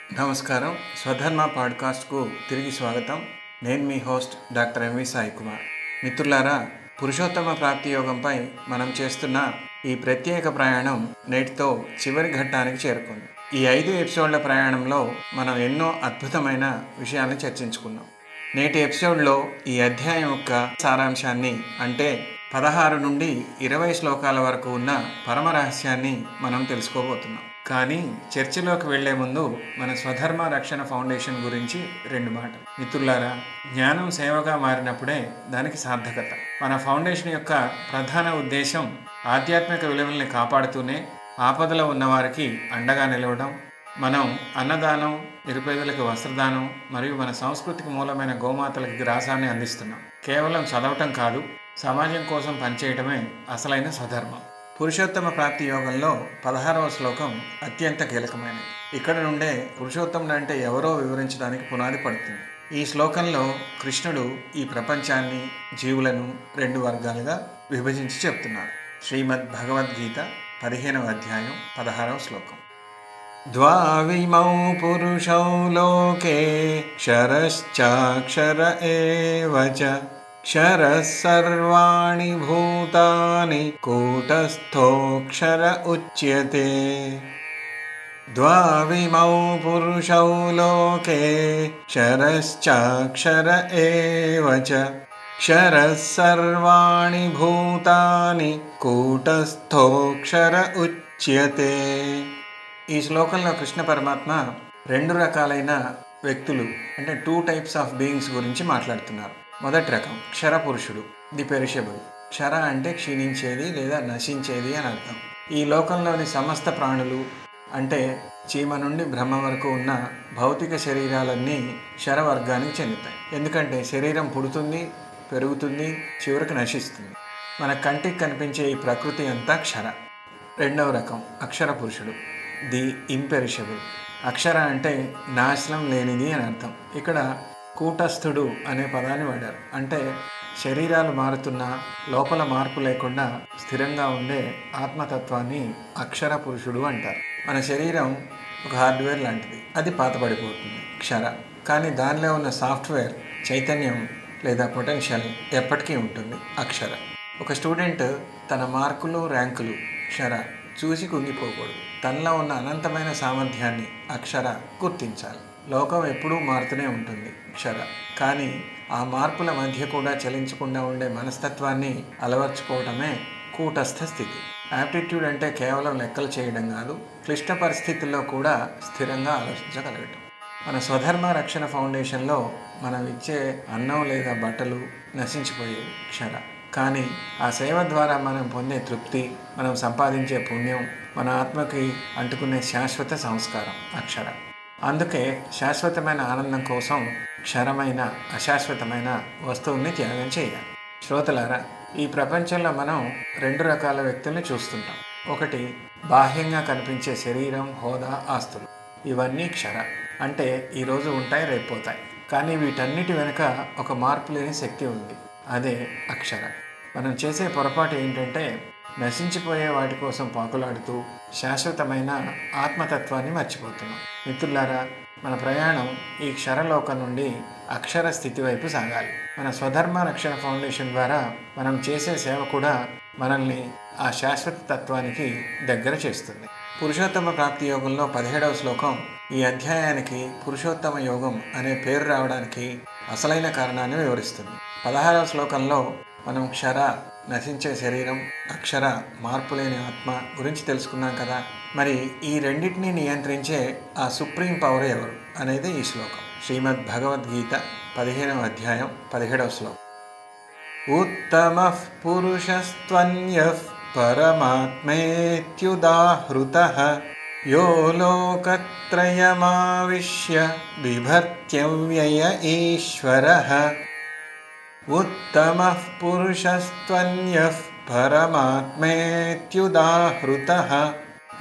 నమస్కారం. స్వధర్మ పాడ్కాస్ట్కు తిరిగి స్వాగతం. నేను మీ host doctor M V Sai Kumar. మిత్రులారా, పురుషోత్తమ ప్రాప్తి యోగంపై మనం చేస్తున్న ఈ ప్రత్యేక ప్రయాణం నేటితో చివరి ఘట్టానికి చేరుకుంది. ఈ 5 ఎపిసోడ్ల ప్రయాణంలో మనం ఎన్నో అద్భుతమైన విషయాలను చర్చించుకున్నాం. నేటి ఎపిసోడ్లో ఈ అధ్యాయం యొక్క సారాంశాన్ని, అంటే 16 నుండి 20 శ్లోకాల వరకు ఉన్న పరమ రహస్యాన్ని మనం తెలుసుకోబోతున్నాం. కానీ చర్చలోకి వెళ్లే ముందు మన స్వధర్మ రక్షణ ఫౌండేషన్ గురించి 2 మాటలు. మిత్రులారా, జ్ఞానం సేవగా మారినప్పుడే దానికి సార్థకత. మన ఫౌండేషన్ యొక్క ప్రధాన ఉద్దేశం ఆధ్యాత్మిక విలువల్ని కాపాడుతూనే ఆపదలో ఉన్నవారికి అండగా నిలవడం. మనం అన్నదానం, నిరుపేదలకు వస్త్రదానం మరియు మన సంస్కృతికి మూలమైన గోమాతలకు గ్రాసాన్ని అందిస్తున్నాం. కేవలం చదవటం కాదు, సమాజం కోసం పనిచేయటమే అసలైన స్వధర్మం. పురుషోత్తమ ప్రాప్తి యోగంలో 16వ శ్లోకం అత్యంత కీలకమైనది. ఇక్కడ నుండే పురుషోత్తముడు అంటే ఎవరో వివరించడానికి పునాది పడుతుంది. ఈ శ్లోకంలో కృష్ణుడు ఈ ప్రపంచాన్ని, జీవులను 2 వర్గాలుగా విభజించి చెప్తున్నాడు. శ్రీమద్ భగవద్గీత 15వ అధ్యాయం 16వ శ్లోకం. ద్వావిమౌ పురుషౌ లోకే క్షరశ్చాక్షర ఏవ చ క్షరః సర్వాణి భూతాని కూటస్థోక్షర ఉచ్యతే. ద్వావిమౌ పురుషౌ లోకే క్షరశ్చాక్షర ఏవ చ క్షరః సర్వాణి భూతాని కూటస్థోక్షర ఉచ్యతే. ఈ శ్లోకంలో కృష్ణ పరమాత్మ 2 రకాలైన వ్యక్తులు, అంటే 2 టైప్స్ ఆఫ్ బీయింగ్స్ గురించి మాట్లాడుతున్నారు. మొదటి రకం క్షరపురుషుడు, ది పెరిషబుల్. క్షర అంటే క్షీణించేది లేదా నశించేది అని అర్థం. ఈ లోకంలోని సమస్త ప్రాణులు, అంటే చీమ నుండి బ్రహ్మ వరకు ఉన్న భౌతిక శరీరాలన్నీ క్షరవర్గానికి చెందుతాయి. ఎందుకంటే శరీరం పుడుతుంది, పెరుగుతుంది, చివరికి నశిస్తుంది. మన కంటికి కనిపించే ఈ ప్రకృతి అంతా క్షర. రెండవ రకం అక్షర పురుషుడు, ది ఇంపెరిషబుల్. అక్షర అంటే నాశనం లేనిది అని అర్థం. ఇక్కడ కూటస్థుడు అనే పదాన్ని వాడారు. అంటే శరీరాలు మారుతున్నా లోపల మార్పు లేకుండా స్థిరంగా ఉండే ఆత్మతత్వాన్ని అక్షర పురుషుడు అంటారు. మన శరీరం ఒక హార్డ్వేర్ లాంటిది, అది పాతపడిపోతుంది, క్షర. కానీ దానిలో ఉన్న సాఫ్ట్వేర్, చైతన్యం లేదా పొటెన్షియల్ ఎప్పటికీ ఉంటుంది, అక్షర. ఒక స్టూడెంట్ తన మార్కులు, ర్యాంకులు, క్షర, చూసి కుంగిపోకూడదు. తనలో ఉన్న అనంతమైన సామర్థ్యాన్ని, అక్షర, గుర్తించాలి. లోకం ఎప్పుడూ మారుతూనే ఉంటుంది, క్షర. కానీ ఆ మార్పుల మధ్య కూడా చలించకుండా ఉండే మనస్తత్వాన్ని అలవర్చుకోవడమే కూటస్థ స్థితి. యాప్టిట్యూడ్ అంటే కేవలం లెక్కలు చేయడం కాదు, క్లిష్ట పరిస్థితుల్లో కూడా స్థిరంగా ఆలోచించగలగటం. మన స్వధర్మ రక్షణ ఫౌండేషన్లో మనం ఇచ్చే అన్నం లేదా బట్టలు నశించిపోయేవి, క్షర. కానీ ఆ సేవ ద్వారా మనం పొందే తృప్తి, మనం సంపాదించే పుణ్యం, మన ఆత్మకి అంటుకునే శాశ్వత సంస్కారం, అక్షర. అందుకే శాశ్వతమైన ఆనందం కోసం క్షరమైన, అశాశ్వతమైన వస్తువుల్ని త్యాగం చేయాలి. శ్రోతలారా, ఈ ప్రపంచంలో మనం 2 రకాల వ్యక్తుల్ని చూస్తుంటాం. ఒకటి బాహ్యంగా కనిపించే శరీరం, హోదా, ఆస్తులు. ఇవన్నీ క్షర. అంటే ఈరోజు ఉంటాయి, రేపు పోతాయి. కానీ వీటన్నిటి వెనుక ఒక మార్పు లేని శక్తి ఉంది, అదే అక్షర. మనం చేసే పొరపాటు ఏంటంటే నశించిపోయే వాటి కోసం పాకులాడుతూ శాశ్వతమైన ఆత్మతత్వాన్ని మర్చిపోతున్నాం. మిత్రులారా, మన ప్రయాణం ఈ క్షరలోకం నుండి అక్షర స్థితి వైపు సాగాలి. మన స్వధర్మ రక్షణ ఫౌండేషన్ ద్వారా మనం చేసే సేవ కూడా మనల్ని ఆ శాశ్వత తత్వానికి దగ్గర చేస్తుంది. పురుషోత్తమ ప్రాప్తి యోగంలో 17వ శ్లోకం ఈ అధ్యాయానికి పురుషోత్తమ యోగం అనే పేరు రావడానికి అసలైన కారణాన్ని వివరిస్తుంది. 16వ శ్లోకంలో మనం క్షర, నశించే శరీరం, అక్షర, మార్పులేని ఆత్మ గురించి తెలుసుకున్నాం కదా. మరి ఈ రెండింటినీ నియంత్రించే ఆ సుప్రీం పవర్ ఎవరు అనేది ఈ శ్లోకం. శ్రీమద్ భగవద్గీత 15వ అధ్యాయం 17వ శ్లోకం. ఉత్తమః పురుషస్త్వన్యః పరమాత్మేత్యుదాహృతః యో లోకత్రయమావిశ్య బిభర్త్యవ్యయ ఈశ్వరః. ఉత్తమః పురుషస్త్వన్యః పరమాత్మేత్యుదాహృతః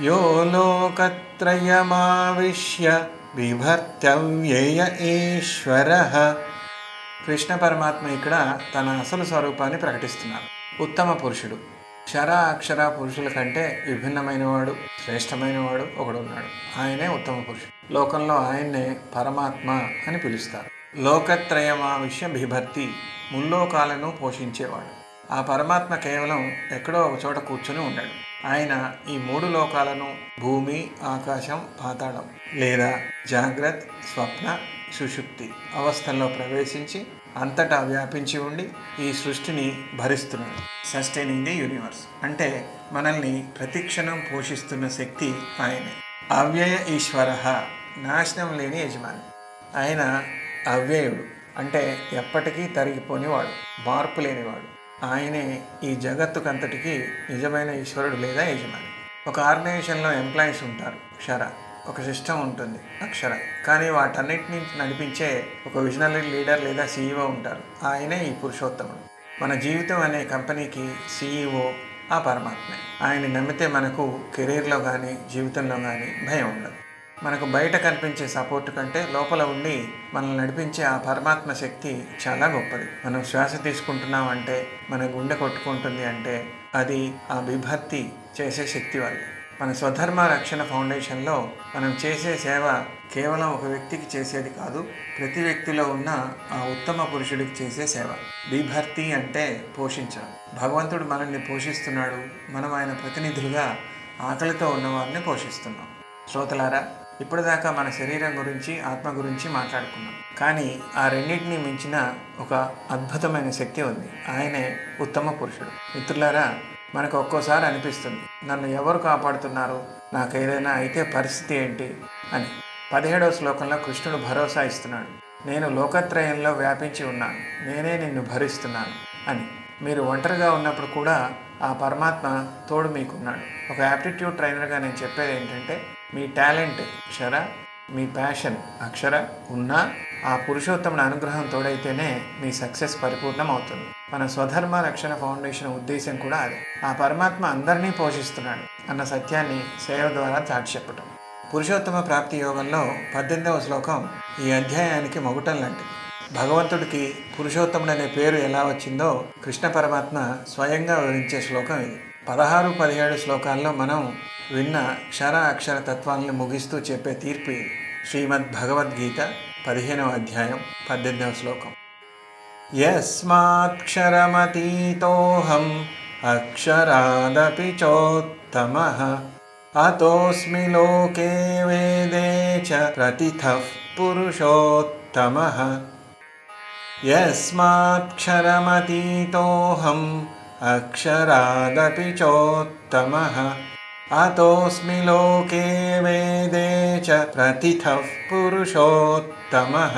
యో లోకత్రయమావిశ్య బిభర్త్యవ్యయ ఈశ్వరః. కృష్ణ పరమాత్మ ఇక్కడ తన అసలు స్వరూపాన్ని ప్రకటిస్తున్నారు. ఉత్తమ పురుషుడు క్షర అక్షర పురుషుల కంటే విభిన్నమైనవాడు, శ్రేష్టమైనవాడు ఒకడున్నాడు. ఆయనే ఉత్తమ పురుషుడు. లోకంలో ఆయన్నే పరమాత్మ అని పిలుస్తారు. లోకత్రయమావిష్య బిభర్తి, ముల్లోకాలను పోషించేవాడు. ఆ పరమాత్మ కేవలం ఎక్కడో ఒక చోట కూర్చొని ఉన్నాడు. ఆయన ఈ 3 లోకాలను, భూమి, ఆకాశం, పాతాళం లేదా జాగ్రత్త, స్వప్న, సుషుప్తి అవస్థల్లో ప్రవేశించి అంతటా వ్యాపించి ఉండి ఈ సృష్టిని భరిస్తున్నాడు. సస్టైనింగ్ ది యూనివర్స్ అంటే మనల్ని ప్రతిక్షణం పోషిస్తున్న శక్తి ఆయనే. అవ్యయ ఈశ్వర, నాశనం లేని యజమాని. ఆయన అవ్యయుడు అంటే ఎప్పటికీ తరిగిపోనివాడు, మార్పు లేనివాడు. ఆయనే ఈ జగత్తుకంతటికి నిజమైన ఈశ్వరుడు లేదా యజమాని. ఒక ఆర్గనైజేషన్లో ఎంప్లాయీస్ ఉంటారు, క్షర. ఒక సిస్టమ్ ఉంటుంది, అక్షర. కానీ వాటన్నిటిని నడిపించే ఒక విజనరీ లీడర్ లేదా సీఈఓ ఉంటారు. ఆయనే ఈ పురుషోత్తముడు. మన జీవితం అనే కంపెనీకి సీఈఓ ఆ పరమాత్మే. ఆయన్ని నమ్మితే మనకు కెరీర్లో కానీ జీవితంలో కానీ భయం ఉండదు. మనకు బయట కనిపించే సపోర్ట్ కంటే లోపల ఉండి మనల్ని నడిపించే ఆ పరమాత్మ శక్తి చాలా గొప్పది. మనం శ్వాస తీసుకుంటున్నాం అంటే, మన గుండె కొట్టుకుంటుంది అంటే అది ఆ బిభర్తి చేసే శక్తి వల్లే. మన స్వధర్మ రక్షణ ఫౌండేషన్లో మనం చేసే సేవ కేవలం ఒక వ్యక్తికి చేసేది కాదు, ప్రతి వ్యక్తిలో ఉన్న ఆ ఉత్తమ పురుషుడికి చేసే సేవ. బిభర్తి అంటే పోషించడం. భగవంతుడు మనల్ని పోషిస్తున్నాడు, మనం ఆయన ప్రతినిధులుగా ఆకలితో ఉన్నవారిని పోషిస్తున్నాం. శ్రోతలారా, ఇప్పటిదాకా మన శరీరం గురించి, ఆత్మ గురించి మాట్లాడుకున్నాం. కానీ ఆ రెండింటినీ మించిన ఒక అద్భుతమైన శక్తి ఉంది. ఆయనే ఉత్తమ పురుషుడు. మిత్రులారా, మనకు ఒక్కోసారి అనిపిస్తుంది, నన్ను ఎవరు కాపాడుతున్నారు, నాకు ఏదైనా అయితే పరిస్థితి ఏంటి అని. 17వ శ్లోకంలో కృష్ణుడు భరోసా ఇస్తున్నాడు. నేను లోకత్రయంలో వ్యాపించి ఉన్నాను, నేనే నిన్ను భరిస్తున్నాను అని. మీరు ఒంటరిగా ఉన్నప్పుడు కూడా ఆ పరమాత్మ తోడు మీకున్నాడు. ఒక యాప్టిట్యూడ్ ట్రైనర్గా నేను చెప్పేది ఏంటంటే, మీ టాలెంట్ క్షర, మీ ప్యాషన్ అక్షర ఉన్నా ఆ పురుషోత్తముడి అనుగ్రహం తోడైతేనే మీ సక్సెస్ పరిపూర్ణం అవుతుంది. మన స్వధర్మ రక్షణ ఫౌండేషన్ ఉద్దేశం కూడా అదే. ఆ పరమాత్మ అందరినీ పోషిస్తున్నాడు అన్న సత్యాన్ని సేవ ద్వారా చాటి చెప్పటం. పురుషోత్తమ ప్రాప్తి యోగంలో 18వ శ్లోకం ఈ అధ్యాయానికి మొగుటం లాంటిది. భగవంతుడికి పురుషోత్తముడు అనే పేరు ఎలా వచ్చిందో కృష్ణ పరమాత్మ స్వయంగా వివరించే శ్లోకం ఇది. 16-17 శ్లోకాల్లో మనం విన్న క్షర అక్షర తత్వాలను ముగిస్తూ చెప్పే తీర్పు ఇది. శ్రీమద్ భగవద్గీత 15వ అధ్యాయం 18వ శ్లోకం. యస్మాత్క్షరమతీతోహం అక్షరాదపి చోత్తమః అతోస్మి లోకే వేదే చ ప్రతిథః పురుషోత్తమః. యస్మాత్క్షరమతీతోహం అక్షరాదపి చోత్తమః అతోస్మి లోకే వేదే చ ప్రతిథః పురుషోత్తమః.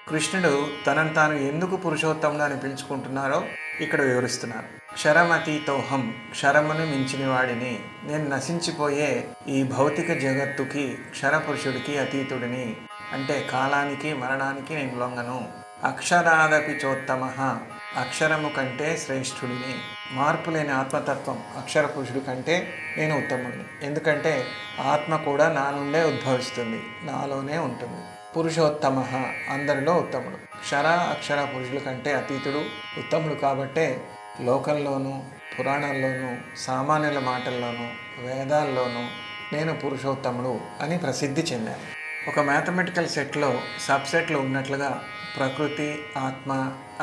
కృష్ణుడు తనను తాను ఎందుకు పురుషోత్తముడు అని పిలుచుకుంటున్నారో ఇక్కడ వివరిస్తున్నారు. క్షరమతీతోహం, క్షరమును మించిన వాడిని, నేను నశించిపోయే ఈ భౌతిక జగత్తుకి, క్షరపురుషుడికి అతీతుడిని, అంటే కాలానికి మరణానికి నేను లొంగను. అక్షరాదపి చోత్తమః, అక్షరము కంటే శ్రేష్ఠుడిని. మార్పు లేని ఆత్మతత్వం అక్షర పురుషుడి కంటే నేను ఉత్తముడిని. ఎందుకంటే ఆత్మ కూడా నా నుండే ఉద్భవిస్తుంది, నాలోనే ఉంటుంది. పురుషోత్తమః, అందరిలో ఉత్తముడు. క్షర అక్షర పురుషుల కంటే అతీతుడు, ఉత్తముడు. కాబట్టే లోకంలోనూ, పురాణాల్లోనూ, సామాన్యుల మాటల్లోనూ, వేదాల్లోనూ నేను పురుషోత్తముడు అని ప్రసిద్ధి చెందాను. ఒక మ్యాథమెటికల్ సెట్లో సబ్సెట్లు ఉన్నట్లుగా ప్రకృతి, ఆత్మ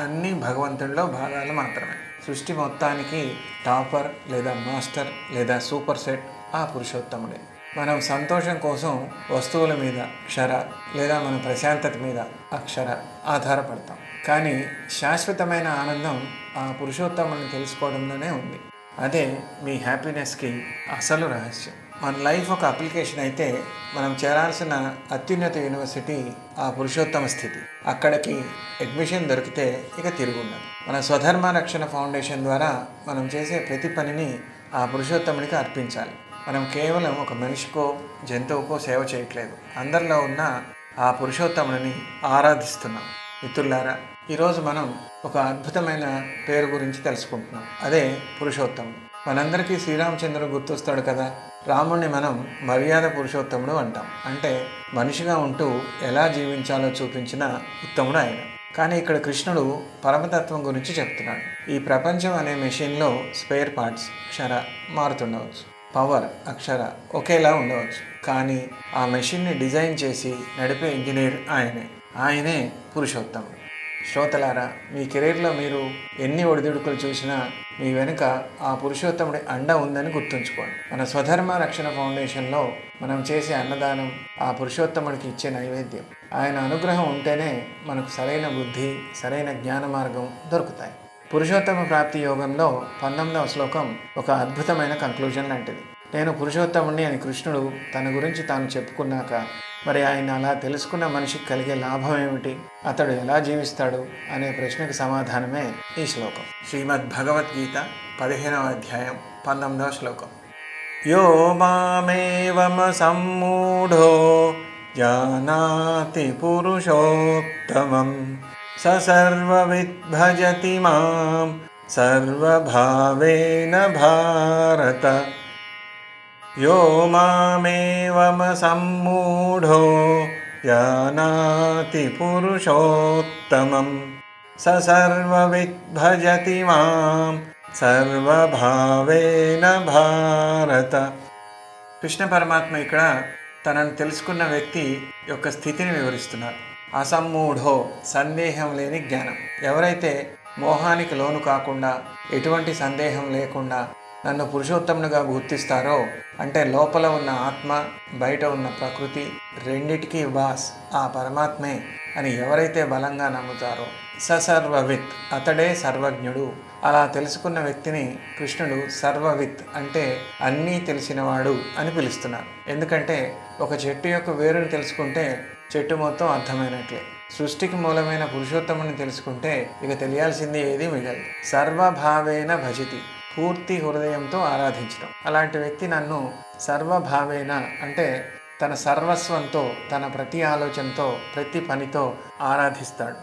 అన్నీ భగవంతుడిలో భాగాలు మాత్రమే. సృష్టి మొత్తానికి టాపర్ లేదా మాస్టర్ లేదా సూపర్ సెట్ ఆ పురుషోత్తముడే. మనం సంతోషం కోసం వస్తువుల మీద క్షర లేదా మన ప్రశాంతత మీద అక్షర ఆధారపడతాం. కానీ శాశ్వతమైన ఆనందం ఆ పురుషోత్తముని తెలుసుకోవడంలోనే ఉంది. అదే మీ హ్యాపీనెస్కి అసలు రహస్యం. మన లైఫ్ ఒక అప్లికేషన్ అయితే మనం చేరాల్సిన అత్యున్నత యూనివర్సిటీ ఆ పురుషోత్తమ స్థితి. అక్కడికి అడ్మిషన్ దొరికితే ఇక తిరుగుండదు. మన స్వధర్మ రక్షణ ఫౌండేషన్ ద్వారా మనం చేసే ప్రతి పనిని ఆ పురుషోత్తమునికి అర్పించాలి. మనం కేవలం ఒక మనిషికో జంతువుకో సేవ చేయట్లేదు, అందరిలో ఉన్న ఆ పురుషోత్తముడిని ఆరాధిస్తున్నాం. మిత్రులారా, ఈరోజు మనం ఒక అద్భుతమైన పేరు గురించి తెలుసుకుంటున్నాం. అదే పురుషోత్తముడు. మనందరికీ శ్రీరామచంద్రుడు గుర్తొస్తాడు కదా. రాముణ్ణి మనం మర్యాద పురుషోత్తముడు అంటాం. అంటే మనిషిగా ఉంటూ ఎలా జీవించాలో చూపించిన ఉత్తముడు ఆయన. కానీ ఇక్కడ కృష్ణుడు పరమతత్వం గురించి చెప్తున్నాడు. ఈ ప్రపంచం అనే మెషిన్లో స్పేర్ పార్ట్స్ క్షర మారుతుండవచ్చు, పవర్ అక్షర ఒకేలా ఉండవచ్చు, కానీ ఆ మెషిన్ని డిజైన్ చేసి నడిపే ఇంజనీర్ ఆయనే పురుషోత్తముడు. శ్రోతలారా, మీ కెరీర్లో మీరు ఎన్ని ఒడిదుడుకులు చూసినా మీ వెనుక ఆ పురుషోత్తముడి అండ ఉందని గుర్తుంచుకోండి. మన స్వధర్మ రక్షణ ఫౌండేషన్లో మనం చేసే అన్నదానం ఆ పురుషోత్తముడికి ఇచ్చే నైవేద్యం. ఆయన అనుగ్రహం ఉంటేనే మనకు సరైన బుద్ధి, సరైన జ్ఞాన మార్గం దొరుకుతాయి. పురుషోత్తమ ప్రాప్తి యోగంలో 19వ శ్లోకం ఒక అద్భుతమైన కంక్లూజన్ లాంటిది. నేను పురుషోత్తముడిని అని కృష్ణుడు తన గురించి తాను చెప్పుకున్నాక మరి ఆయన అలా తెలుసుకున్న మనిషికి కలిగే లాభం ఏమిటి, అతడు ఎలా జీవిస్తాడు అనే ప్రశ్నకు సమాధానమే ఈ శ్లోకం. శ్రీమద్ భగవద్గీత 15వ అధ్యాయం 19వ శ్లోకం. యో మామేవమ సమ్మూఢో జానాతి పురుషోత్తమం స సర్వవిద్ భజతి మాం సర్వభావేన భారత. యో మామేవమ సమ్మూఢో జానాతి పురుషోత్తమం స సర్వవిద్ భజతి మాం సర్వభావేన భారత. కృష్ణ పరమాత్మ ఇక్కడ తనను తెలుసుకున్న వ్యక్తి యొక్క స్థితిని వివరిస్తున్నారు. అసమ్మూఢో, సందేహం లేని జ్ఞానం. ఎవరైతే మోహానికి లోను కాకుండా ఎటువంటి సందేహం లేకుండా నన్ను పురుషోత్తమునిగా గుర్తిస్తారో, అంటే లోపల ఉన్న ఆత్మ, బయట ఉన్న ప్రకృతి రెండిటికీ బాస్ ఆ పరమాత్మే అని ఎవరైతే బలంగా నమ్ముతారో, సర్వవిత్, అతడే సర్వజ్ఞుడు. అలా తెలుసుకున్న వ్యక్తిని కృష్ణుడు సర్వవిత్ అంటే అన్నీ తెలిసినవాడు అని పిలుస్తున్నారు. ఎందుకంటే ఒక చెట్టు యొక్క వేరుని తెలుసుకుంటే చెట్టు మొత్తం అర్థమైనట్లే. సృష్టికి మూలమైన పురుషోత్తముని తెలుసుకుంటే ఇక తెలియాల్సింది ఏది మిగలదు. సర్వభావేన భజతి, పూర్తి హృదయంతో ఆరాధించడం. అలాంటి వ్యక్తి నన్ను సర్వభావేన అంటే తన సర్వస్వంతో, తన ప్రతి ఆలోచనతో, ప్రతి పనితో ఆరాధిస్తాడు.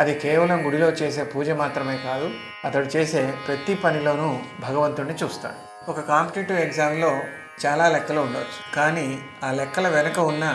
అది కేవలం గుడిలో చేసే పూజ మాత్రమే కాదు, అతడు చేసే ప్రతి పనిలోనూ భగవంతుడిని చూస్తాడు. ఒక కాంపిటేటివ్ ఎగ్జామ్లో చాలా లెక్కలు ఉండవచ్చు, కానీ ఆ లెక్కల వెనుక ఉన్న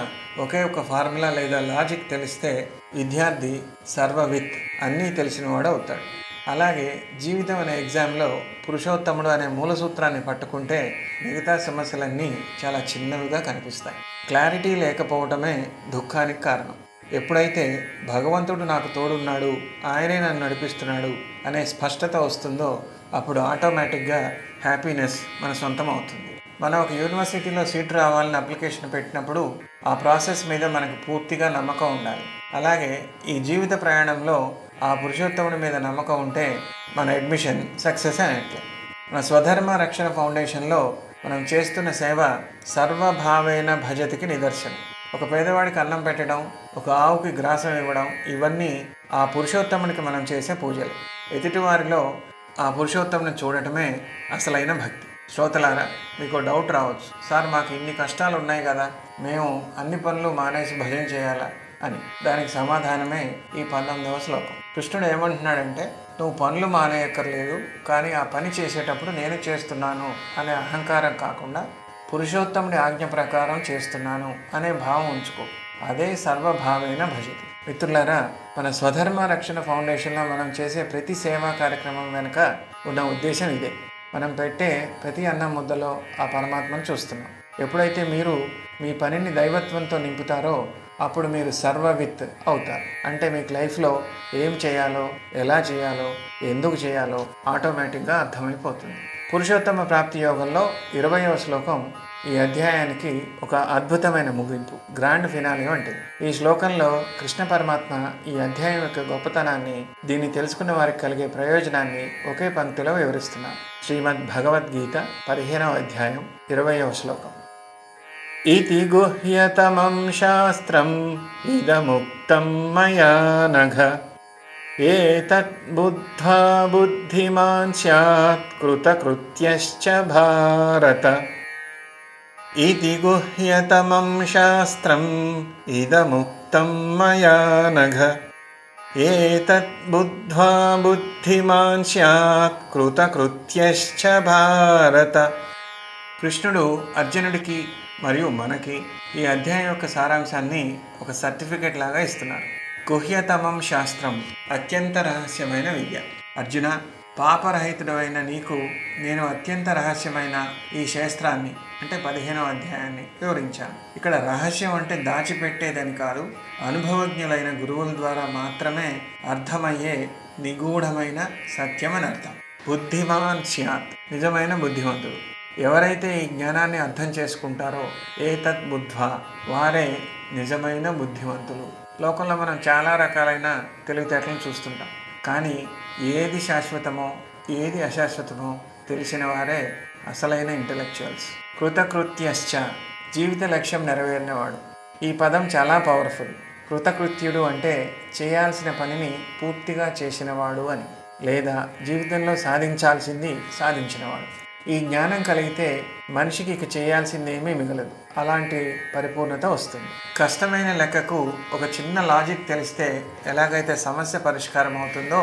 ఒకే ఒక ఫార్ములా లేదా లాజిక్ తెలిస్తే విద్యార్థి సర్వవిత్, అన్నీ తెలిసినవాడు అవుతాడు. అలాగే జీవితం అనే ఎగ్జామ్లో పురుషోత్తముడు అనే మూల సూత్రాన్ని పట్టుకుంటే మిగతా సమస్యలన్నీ చాలా చిన్నవిగా కనిపిస్తాయి. క్లారిటీ లేకపోవటమే దుఃఖానికి కారణం. ఎప్పుడైతే భగవంతుడు నాకు తోడున్నాడు, ఆయనే నన్ను నడిపిస్తున్నాడు అనే స్పష్టత వస్తుందో అప్పుడు ఆటోమేటిక్గా హ్యాపీనెస్ మన సొంతం అవుతుంది. మనం ఒక యూనివర్సిటీలో సీట్ రావాలని అప్లికేషన్ పెట్టినప్పుడు ఆ ప్రాసెస్ మీద మనకు పూర్తిగా నమ్మకం ఉండాలి. అలాగే ఈ జీవిత ప్రయాణంలో ఆ పురుషోత్తముడి మీద నమ్మకం ఉంటే మన అడ్మిషన్ సక్సెస్ అయినట్లే. మన స్వధర్మ రక్షణ ఫౌండేషన్లో మనం చేస్తున్న సేవ సర్వభావేన భజతికి నిదర్శనం. ఒక పేదవాడికి అన్నం పెట్టడం, ఒక ఆవుకి గ్రాసం ఇవ్వడం, ఇవన్నీ ఆ పురుషోత్తమునికి మనం చేసే పూజలు. ఎదుటివారిలో ఆ పురుషోత్తముని చూడటమే అసలైన భక్తి. శ్రోతలారా, మీకు డౌట్ రావచ్చు, సార్ మాకు ఇన్ని కష్టాలు ఉన్నాయి కదా, మేము అన్ని పనులు మానేసి భజన చేయాలా అని. దానికి సమాధానమే ఈ 19వ శ్లోకం. కృష్ణుడు ఏమంటున్నాడంటే, నువ్వు పనులు మానేయక్కర్లేదు, కానీ ఆ పని చేసేటప్పుడు నేను చేస్తున్నాను అనే అహంకారం కాకుండా పురుషోత్తముడి ఆజ్ఞ ప్రకారం చేస్తున్నాను అనే భావం ఉంచుకో. అదే సర్వభావేన భజతి. మిత్రులారా, మన స్వధర్మ రక్షణ ఫౌండేషన్లో మనం చేసే ప్రతి సేవా కార్యక్రమం వెనుక ఉన్న ఉద్దేశం ఇదే. మనం పెట్టే ప్రతి అన్నం ముద్దలో ఆ పరమాత్మను చూస్తున్నాం. ఎప్పుడైతే మీరు మీ పనిని దైవత్వంతో నింపుతారో అప్పుడు మీరు సర్వవిత్ అవుతారు. అంటే మీకు లైఫ్లో ఏం చేయాలో, ఎలా చేయాలో, ఎందుకు చేయాలో ఆటోమేటిక్గా అర్థమైపోతుంది. పురుషోత్తమ ప్రాప్తి యోగంలో 20వ శ్లోకం ఈ అధ్యాయానికి ఒక అద్భుతమైన ముగింపు, గ్రాండ్ ఫినాలే వంటిది. ఈ శ్లోకంలో కృష్ణ పరమాత్మ ఈ అధ్యాయం యొక్క గొప్పతనాన్ని, దీన్ని తెలుసుకున్న వారికి కలిగే ప్రయోజనాన్ని ఒకే పంక్తిలో వివరిస్తున్నారు. శ్రీమద్ భగవద్గీత 15వ అధ్యాయం 20వ శ్లోకం. ఇతి గుహ్యతమం శాస్త్రం ఇదముక్తం మయా నఘ ఏతత్ బుద్ధ్వా బుద్ధిమాన్ స్యాత్ కృతకృత్యశ్చ భారత. ఇతి గుహ్యతమం శాస్త్రం ఇదముక్తం మయా నఘ ఏతత్ బుద్ధ్వా బుద్ధిమాన్ స్యాత్ కృతకృత్యశ్చ భారత. కృష్ణుడు అర్జునుడికి మరియు మనకి ఈ అధ్యాయం యొక్క సారాంశాన్ని ఒక సర్టిఫికేట్ లాగా ఇస్తున్నారు. గుహ్యతమం శాస్త్రం, అత్యంత రహస్యమైన విద్య. అర్జున, పాపరహితుడైన నీకు నేను అత్యంత రహస్యమైన ఈ శాస్త్రాన్ని అంటే 15వ అధ్యాయాన్ని వివరించాను. ఇక్కడ రహస్యం అంటే దాచిపెట్టేదని కాదు, అనుభవజ్ఞులైన గురువుల ద్వారా మాత్రమే అర్థమయ్యే నిగూఢమైన సత్యం అని అర్థం. బుద్ధిమాన్ స్యాత్, నిజమైన బుద్ధిమంతుడు. ఎవరైతే ఈ జ్ఞానాన్ని అర్థం చేసుకుంటారో ఏతత్ బుద్ధ్వా, వారే నిజమైన బుద్ధిమంతులు. లోకంలో మనం చాలా రకాలైన తెలివితేటలను చూస్తుంటాం, కానీ ఏది శాశ్వతమో ఏది అశాశ్వతమో తెలిసిన వారే అసలైన ఇంటలెక్చువల్స్. కృతకృత్యశ్చ, జీవిత లక్ష్యం నెరవేరినవాడు. ఈ పదం చాలా పవర్ఫుల్. కృతకృత్యుడు అంటే చేయాల్సిన పనిని పూర్తిగా చేసినవాడు అని, లేదా జీవితంలో సాధించాల్సింది సాధించినవాడు. ఈ జ్ఞానం కలిగితే మనిషికి ఇక చేయాల్సిందేమీ మిగలదు, అలాంటి పరిపూర్ణత వస్తుంది. కష్టమైన లెక్కకు ఒక చిన్న లాజిక్ తెలిస్తే ఎలాగైతే సమస్య పరిష్కారం అవుతుందో,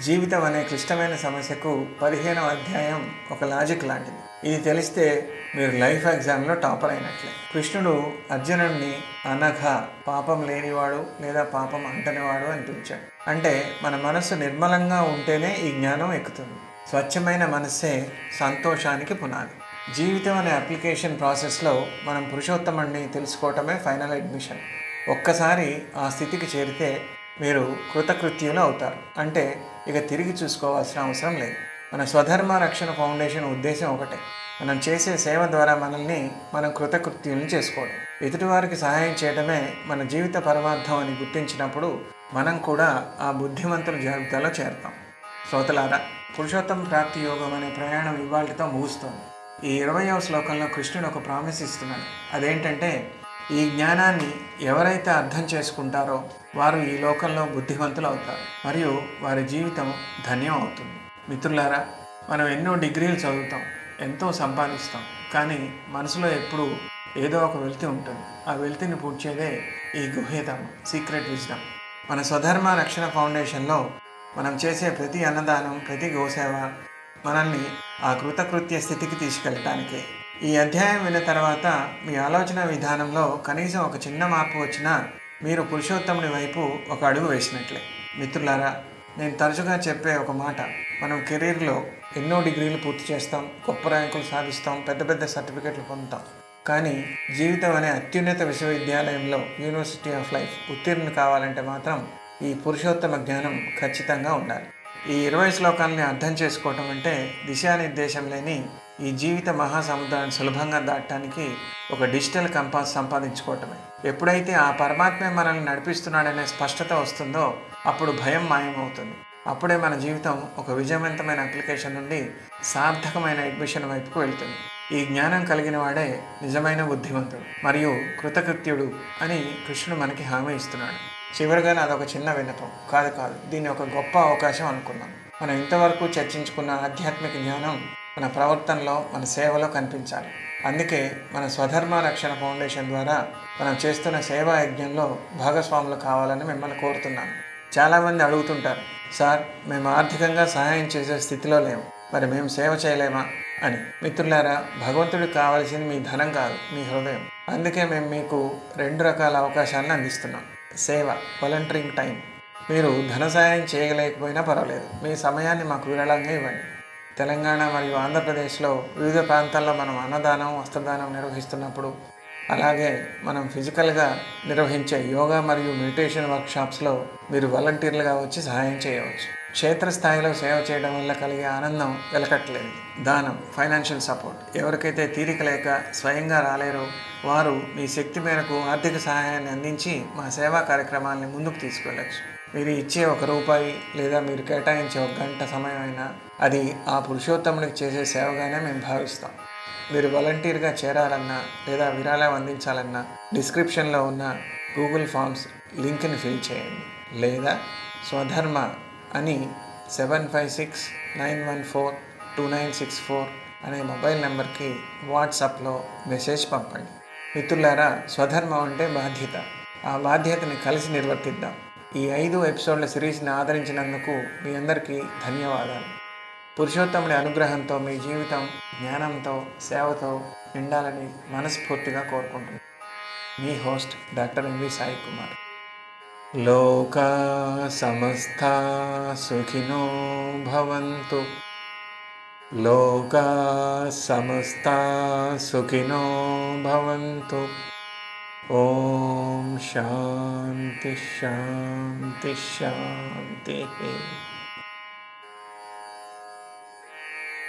జీవితం అనే క్లిష్టమైన సమస్యకు 15వ అధ్యాయం ఒక లాజిక్ లాంటిది. ఇది తెలిస్తే మీరు లైఫ్ ఎగ్జామ్లో టాపర్ అయినట్లే. కృష్ణుడు అర్జునుడిని అనఘ, పాపం లేనివాడు లేదా పాపం అంటనివాడు అని పిలిచాడు. అంటే మన మనస్సు నిర్మలంగా ఉంటేనే ఈ జ్ఞానం ఎక్కుతుంది. స్వచ్ఛమైన మనస్సే సంతోషానికి పునాది. జీవితం అనే అప్లికేషన్ ప్రాసెస్లో మనం పురుషోత్తముడిని తెలుసుకోవటమే ఫైనల్ అడ్మిషన్. ఒక్కసారి ఆ స్థితికి చేరితే మీరు కృతకృత్యులు అవుతారు. అంటే ఇక తిరిగి చూసుకోవాల్సిన అవసరం లేదు. మన స్వధర్మ రక్షణ ఫౌండేషన్ ఉద్దేశం ఒకటే, మనం చేసే సేవ ద్వారా మనల్ని మనం కృతకృత్యులను చేసుకోవడం. ఎదుటివారికి సహాయం చేయడమే మన జీవిత పరమార్థం అని గుర్తించినప్పుడు మనం కూడా ఆ బుద్ధిమంతుల జాబితాలో చేరుతాం. శ్రోతలారా, పురుషోత్తమ ప్రాప్తి యోగం అనే ప్రయాణం ఇవాళతో ముగుస్తోంది. ఈ 20వ శ్లోకంలో కృష్ణుడు ఒక ప్రామిస్ ఇస్తున్నాడు. అదేంటంటే, ఈ జ్ఞానాన్ని ఎవరైతే అర్థం చేసుకుంటారో వారు ఈ లోకంలో బుద్ధిమంతులు అవుతారు మరియు వారి జీవితం ధన్యం అవుతుంది. మిత్రులారా, మనం ఎన్నో డిగ్రీలు చదువుతాం, ఎంతో సంపాదిస్తాం, కానీ మనసులో ఎప్పుడూ ఏదో ఒక వెలితి ఉంటుంది. ఆ వెలితిని పూడ్చేదే ఈ గుహ్యతమం, సీక్రెట్ విజ్డమ్. మన స్వధర్మ రక్షణ ఫౌండేషన్లో మనం చేసే ప్రతి అన్నదానం, ప్రతి గోసేవ మనల్ని ఆ కృతకృత్య స్థితికి తీసుకెళ్ళటానికే. ఈ అధ్యాయం విన్న తర్వాత మీ ఆలోచన విధానంలో కనీసం ఒక చిన్న మార్పు వచ్చినా మీరు పురుషోత్తముని వైపు ఒక అడుగు వేసినట్లే. మిత్రులారా, నేను తరచుగా చెప్పే ఒక మాట, మనం కెరీర్లో ఎన్నో డిగ్రీలు పూర్తి చేస్తాం, గొప్ప ర్యాంకులు సాధిస్తాం, పెద్ద పెద్ద సర్టిఫికెట్లు పొందుతాం, కానీ జీవితం అనే అత్యున్నత విశ్వవిద్యాలయంలో, యూనివర్సిటీ ఆఫ్ లైఫ్ ఉత్తీర్ణులు కావాలంటే మాత్రం ఈ పురుషోత్తమ జ్ఞానం ఖచ్చితంగా ఉండాలి. ఈ 20 శ్లోకాలని అర్థం చేసుకోవటం అంటే దిశానిర్దేశం లేని ఈ జీవిత మహాసముద్రాన్ని సులభంగా దాటడానికి ఒక డిజిటల్ కంపాస్ సంపాదించుకోవటమే. ఎప్పుడైతే ఆ పరమాత్మే మనల్ని నడిపిస్తున్నాడనే స్పష్టత వస్తుందో అప్పుడు భయం మాయమవుతుంది. అప్పుడే మన జీవితం ఒక విజయవంతమైన అప్లికేషన్ నుండి సార్థకమైన అడ్మిషన్ వైపుకు వెళ్తుంది. ఈ జ్ఞానం కలిగిన వాడే నిజమైన బుద్ధిమంతుడు మరియు కృతకృత్యుడు అని కృష్ణుడు మనకి హామీ ఇస్తున్నాడు. చివరిగా అదొక చిన్న విన్నపం కాదు, దీన్ని ఒక గొప్ప అవకాశం అనుకున్నాం. మనం ఇంతవరకు చర్చించుకున్న ఆధ్యాత్మిక జ్ఞానం మన ప్రవర్తనలో, మన సేవలో కనిపించాలి. అందుకే మన స్వధర్మ రక్షణ ఫౌండేషన్ ద్వారా మనం చేస్తున్న సేవా యజ్ఞంలో భాగస్వాములు కావాలని మిమ్మల్ని కోరుతున్నాను. చాలామంది అడుగుతుంటారు, సార్ మేము ఆర్థికంగా సహాయం చేసే స్థితిలో లేము, మరి మేము సేవ చేయలేమా అని. మిత్రులారా, భగవంతుడికి కావాల్సింది మీ ధనం కాదు, మీ హృదయం. అందుకే మేము మీకు 2 రకాల అవకాశాలను అందిస్తున్నాం. సేవ, వాలంటీరింగ్ టైం. మీరు ధన సాయం చేయలేకపోయినా పర్వాలేదు, మీ సమయాన్ని మాకు విరాళంగా ఇవ్వండి. తెలంగాణ మరియు ఆంధ్రప్రదేశ్లో వివిధ ప్రాంతాల్లో మనం అన్నదానం, వస్త్రదానం నిర్వహిస్తున్నప్పుడు, అలాగే మనం ఫిజికల్గా నిర్వహించే యోగా మరియు మెడిటేషన్ వర్క్షాప్స్లో మీరు వాలంటీర్లుగా వచ్చి సహాయం చేయవచ్చు. క్షేత్రస్థాయిలో సేవ చేయడం వల్ల కలిగే ఆనందం వెలకట్లేదు. దానం, ఫైనాన్షియల్ సపోర్ట్. ఎవరికైతే తీరిక లేక స్వయంగా రాలేరో వారు మీ శక్తి మేరకు ఆర్థిక సహాయాన్ని అందించి మా సేవా కార్యక్రమాలని ముందుకు తీసుకెళ్ళచ్చు. మీరు ఇచ్చే ₹1 లేదా మీరు కేటాయించే 1 గంట సమయం అయినా అది ఆ పురుషోత్తమునికి చేసే సేవగానే మేము భావిస్తాం. మీరు వాలంటీర్గా చేరాలన్నా లేదా విరాళం అందించాలన్నా డిస్క్రిప్షన్లో ఉన్న గూగుల్ ఫామ్స్ లింక్ని ఫిల్ చేయండి, లేదా స్వధర్మ అని 7569142964 అనే మొబైల్ నెంబర్కి వాట్సాప్లో మెసేజ్ పంపండి. మిత్రులారా, స్వధర్మం అంటే బాధ్యత. ఆ బాధ్యతని కలిసి నిర్వర్తిద్దాం. ఈ 5 ఎపిసోడ్ల సిరీస్ని ఆదరించినందుకు మీ అందరికీ ధన్యవాదాలు. పురుషోత్తముడి అనుగ్రహంతో మీ జీవితం జ్ఞానంతో, సేవతో నిండాలని మనస్ఫూర్తిగా కోరుకుంటున్నాను. మీ host doctor M V Sai Kumar. లోకా సమస్తా సుఖినో భవంతు. లోకా సమస్తా సుఖినో భవంతు. ఓం శాంతి శాంతి శాంతి.